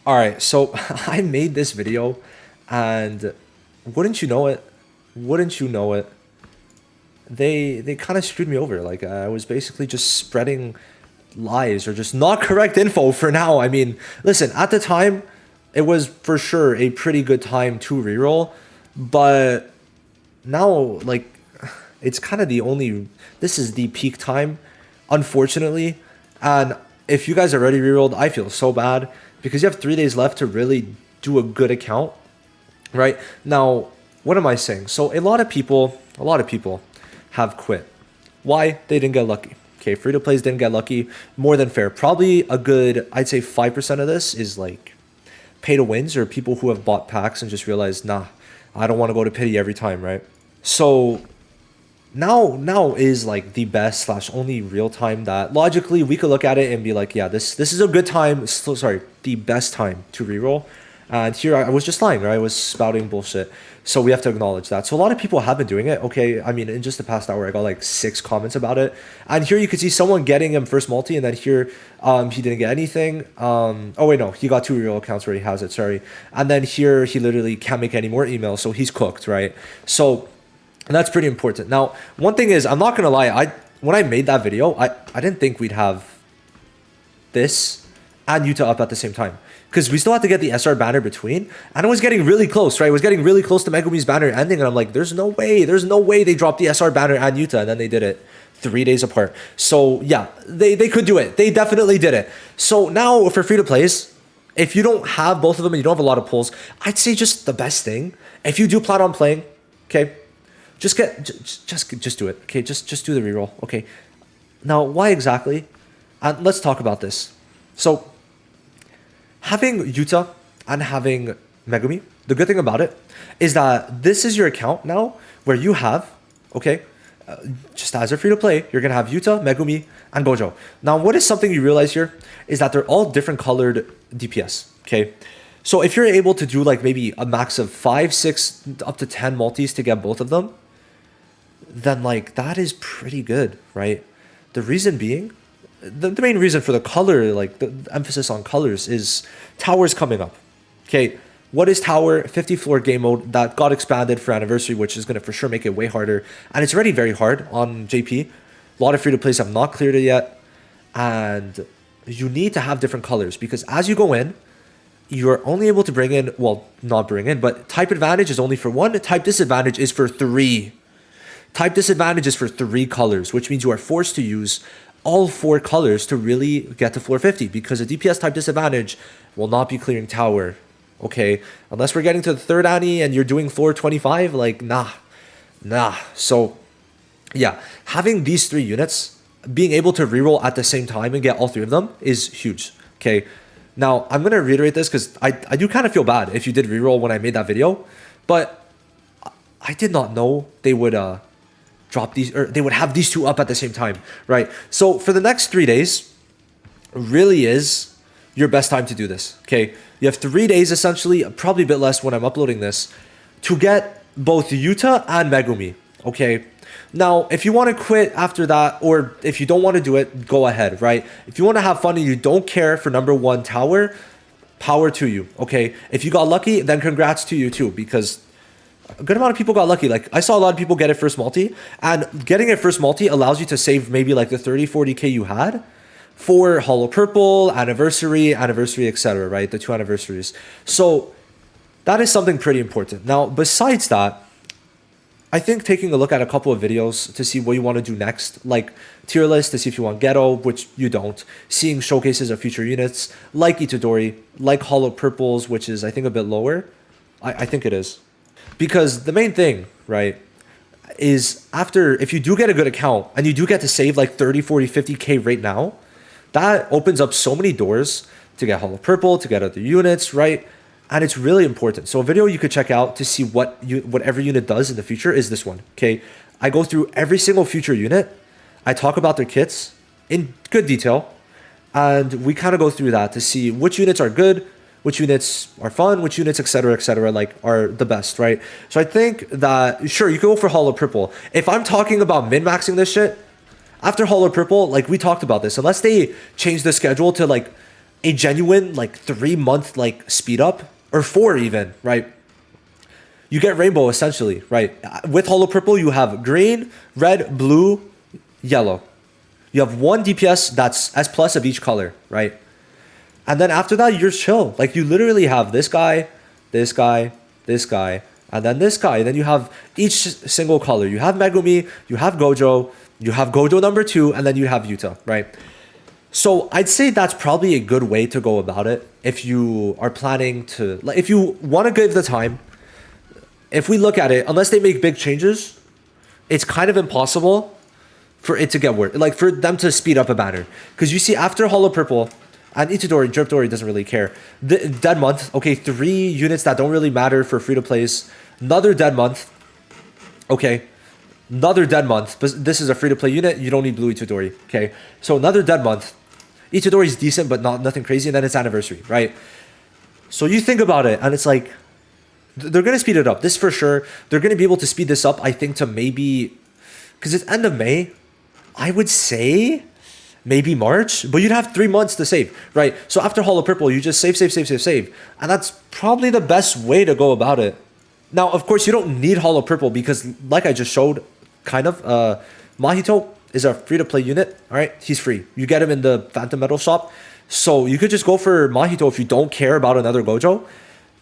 All right, so I made this video, and wouldn't you know it? Wouldn't you know it? They kind of screwed me over. Like I was basically just spreading lies or just not correct info for now. I mean, listen, at the time, it was for sure a pretty good time to reroll, but now like it's kind of the only. This is the peak time, unfortunately, and if you guys already rerolled, I feel so bad because you have 3 days left to really do a good account, right? Now, what am I saying? So a lot of people have quit. Why? They didn't get lucky. Okay, free to plays didn't get lucky. More than fair. Probably a good, I'd say 5% of this is like pay to wins or people who have bought packs and just realized, nah, I don't want to go to pity every time, right? So now is like the best slash only real time that logically we could look at it and be like, yeah, this is a good time. Sorry, the best time to reroll. And here I was just lying, right? I was spouting bullshit. So we have to acknowledge that. So a lot of people have been doing it. Okay, I mean, in just the past hour, I got like 6 comments about it. And here you could see someone getting him first multi, and then here he didn't get anything. Oh wait, no, he got 2 real accounts where he has it. Sorry. And then here he literally can't make any more emails, so he's cooked, right? So and that's pretty important. Now, one thing is, I'm not gonna lie. When I made that video, I didn't think we'd have this and Utah up at the same time because we still had to get the SR banner between, and it was getting really close, right? It was getting really close to Megumi's banner ending, and I'm like, there's no way they dropped the SR banner and Utah, and then they did it 3 days apart. So yeah, they could do it. They definitely did it. So now for free to plays, if you don't have both of them and you don't have a lot of pulls, I'd say just the best thing. If you do plan on playing, okay, just do it. Okay, just do the reroll. Okay. Now, why exactly? Let's talk about this. So, having Yuta and having Megumi, the good thing about it is that this is your account now where you have, okay, just as a free to play, you're gonna have Yuta, Megumi, and Gojo. Now, what is something you realize here is that they're all different colored DPS. Okay, so if you're able to do like maybe a max of 5, 6, up to 10 multis to get both of them, then like that is pretty good, right? The reason being, the main reason for the color, like the emphasis on colors, is towers coming up. Okay, what is tower? 50 floor game mode that got expanded for anniversary, which is going to for sure make it way harder, and it's already very hard on JP. A lot of free to plays have not cleared it yet, and you need to have different colors because as you go in, you're only able to bring in, well, not bring in, but type advantage is only for one, type disadvantage is for three. Type disadvantage is for 3 colors, which means you are forced to use all 4 colors to really get to floor 50 because a DPS type disadvantage will not be clearing tower. Okay, unless we're getting to the third Annie and you're doing floor 25, like nah. So yeah, having these 3 units, being able to reroll at the same time and get all 3 of them is huge. Okay, now I'm gonna reiterate this because I do kind of feel bad if you did reroll when I made that video, but I did not know they would drop these, or they would have these 2 up at the same time, right? So for the next 3 days, really is your best time to do this, okay? You have 3 days essentially, probably a bit less when I'm uploading this, to get both Yuta and Megumi, okay? Now, if you want to quit after that, or if you don't want to do it, go ahead, right? If you want to have fun and you don't care for number 1 tower, power to you, okay? If you got lucky, then congrats to you too, because a good amount of people got lucky. Like I saw a lot of people get it first multi, and getting it first multi allows you to save maybe like the 30, 40K you had for Hollow Purple, anniversary, etc., right? The 2 anniversaries. So that is something pretty important. Now, besides that, I think taking a look at a couple of videos to see what you want to do next, like tier list to see if you want Ghetto, which you don't, seeing showcases of future units, like Itadori, like Hollow Purples, which is I think a bit lower. I think it is. Because the main thing, right, is after, if you do get a good account and you do get to save like 30, 40, 50K right now, that opens up so many doors to get Hollow Purple, to get other units, right? And it's really important. So a video you could check out to see what every unit does in the future is this one, okay? I go through every single future unit. I talk about their kits in good detail. And we kind of go through that to see which units are good, which units are fun, which units, etc., like are the best, right? So I think that, sure, you can go for Hollow Purple. If I'm talking about min-maxing this shit, after Hollow Purple, like we talked about this, unless they change the schedule to like a genuine like 3 month like speed up, or 4 even, right? You get rainbow essentially, right? With holo purple, you have green, red, blue, yellow. You have 1 DPS that's S plus of each color, right? And then after that, you're chill. Like you literally have this guy, this guy, this guy, and then this guy. Then you have each single color. You have Megumi, you have Gojo, you have Gojo number 2, and then you have Yuta, right? So I'd say that's probably a good way to go about it if you are planning to, like, if you want to give the time. If we look at it, unless they make big changes, it's kind of impossible for it to get worse, like for them to speed up a banner. Because you see, after Holo Purple, and Itadori, Dripdori doesn't really care. The Dead Month, okay, 3 units that don't really matter for free-to-plays. Another Dead Month, okay. Another Dead Month, but this is a free-to-play unit, you don't need Blue Itadori, okay. So another Dead Month. Itadori is decent, but nothing crazy, and then it's Anniversary, right? So you think about it, and it's like, they're going to speed it up. This for sure. They're going to be able to speed this up, I think, to maybe, because it's end of May, I would say maybe March, but you'd have 3 months to save, right? So after Holo Purple, you just save. And that's probably the best way to go about it. Now, of course, you don't need Holo Purple because, like I just showed, kind of, Mahito is a free-to-play unit, all right? He's free. You get him in the Phantom Metal shop. So you could just go for Mahito if you don't care about another Gojo.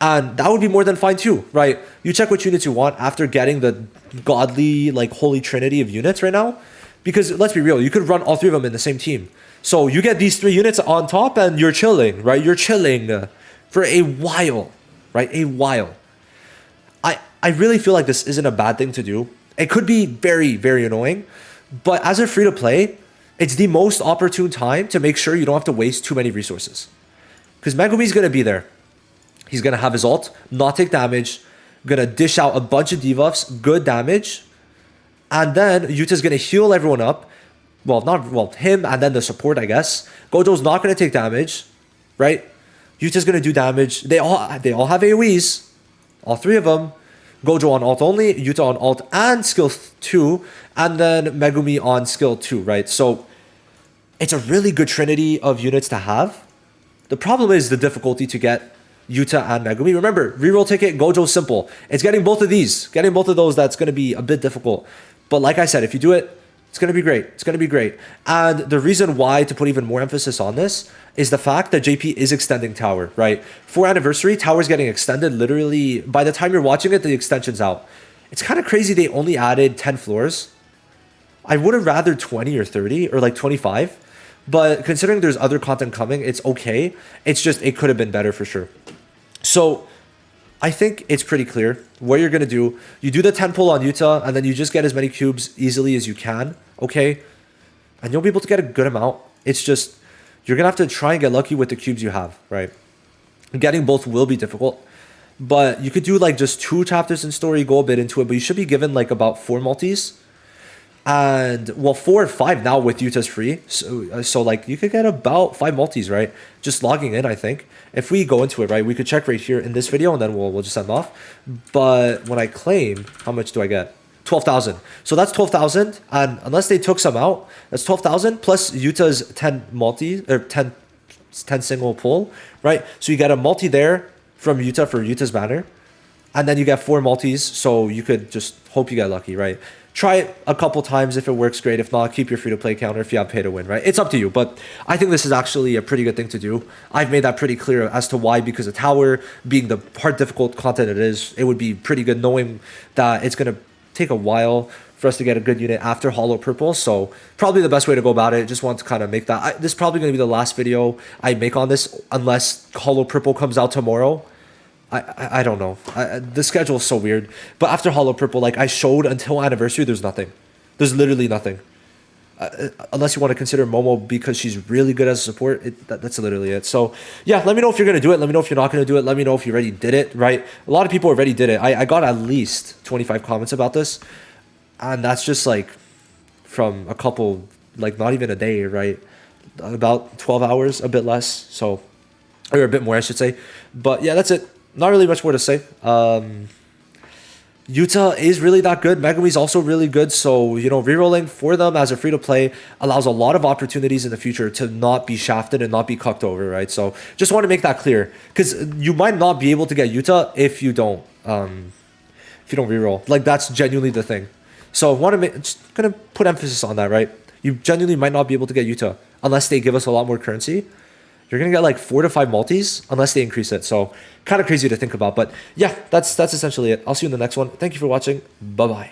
And that would be more than fine too, right? You check which units you want after getting the godly, like, holy trinity of units right now. Because let's be real, you could run all 3 of them in the same team. So you get these 3 units on top and you're chilling, right? You're chilling for a while, right? A while. I really feel like this isn't a bad thing to do. It could be very, very annoying. But as a free-to-play, it's the most opportune time to make sure you don't have to waste too many resources. Because Megumi's going to be there. He's going to have his ult, not take damage, going to dish out a bunch of debuffs, good damage. And then Yuta's going to heal everyone up. Well, him and then the support, I guess. Gojo's not going to take damage, right? Yuta's going to do damage. They all have AoEs, all 3 of them. Gojo on ult only, Yuta on ult and skill 2, and then Megumi on skill 2, right? So it's a really good trinity of units to have. The problem is the difficulty to get Yuta and Megumi. Remember, reroll ticket, Gojo's simple. It's getting both of these, getting both of those that's going to be a bit difficult. But like I said, if you do it, it's going to be great. It's going to be great. And the reason why to put even more emphasis on this is the fact that JP is extending Tower, right? For Anniversary, Tower's getting extended literally, by the time you're watching it, the extension's out. It's kind of crazy they only added 10 floors. I would have rather 20 or 30 or like 25. But considering there's other content coming, it's okay. It's just, it could have been better for sure. So I think it's pretty clear what you're going to do. You do the 10 pull on Yuta, and then you just get as many cubes easily as you can, okay? And you'll be able to get a good amount. It's just, you're going to have to try and get lucky with the cubes you have, right? Getting both will be difficult. But you could do like just 2 chapters in story, go a bit into it, but you should be given like about 4 multis. And, well, 4 or 5 now with Yuta's free. So like, you could get about 5 multis, right? Just logging in, I think. If we go into it, right, we could check right here in this video, and then we'll just end off. But when I claim, how much do I get? 12,000. So that's 12,000, and unless they took some out, that's 12,000 plus Yuta's 10 multi, or 10 single pull, right? So you get a multi there from Yuta for Yuta's banner, and then you get 4 multis, so you could just hope you get lucky, right? Try it a couple times. If it works, great. If not, keep your free-to-play counter if you have pay to win, right? It's up to you, but I think this is actually a pretty good thing to do. I've made that pretty clear as to why, because of Tower being the hard, difficult content it is, it would be pretty good knowing that it's going to take a while for us to get a good unit after Holo Purple, so probably the best way to go about it. Just want to kind of make that. This is probably going to be the last video I make on this, unless Holo Purple comes out tomorrow. I don't know. The schedule is so weird. But after Holo Purple, like I showed until Anniversary, there's nothing. There's literally nothing. Unless you want to consider Momo because she's really good as a support. That's literally it. So yeah, let me know if you're going to do it. Let me know if you're not going to do it. Let me know if you already did it, right? A lot of people already did it. I got at least 25 comments about this. And that's just like from a couple, like not even a day, right? About 12 hours, a bit less. So, or a bit more, I should say. But yeah, that's it. Not really much more to say. Utah is really that good. Megumi's also really good. So, you know, rerolling for them as a free to play allows a lot of opportunities in the future to not be shafted and not be cucked over, right? So just want to make that clear because you might not be able to get Utah if you don't reroll. Like that's genuinely the thing. So want to make just gonna put emphasis on that, right? You genuinely might not be able to get Utah unless they give us a lot more currency. You're gonna get like 4 to 5 multis unless they increase it. So kind of crazy to think about. But yeah, that's essentially it. I'll see you in the next one. Thank you for watching. Bye bye.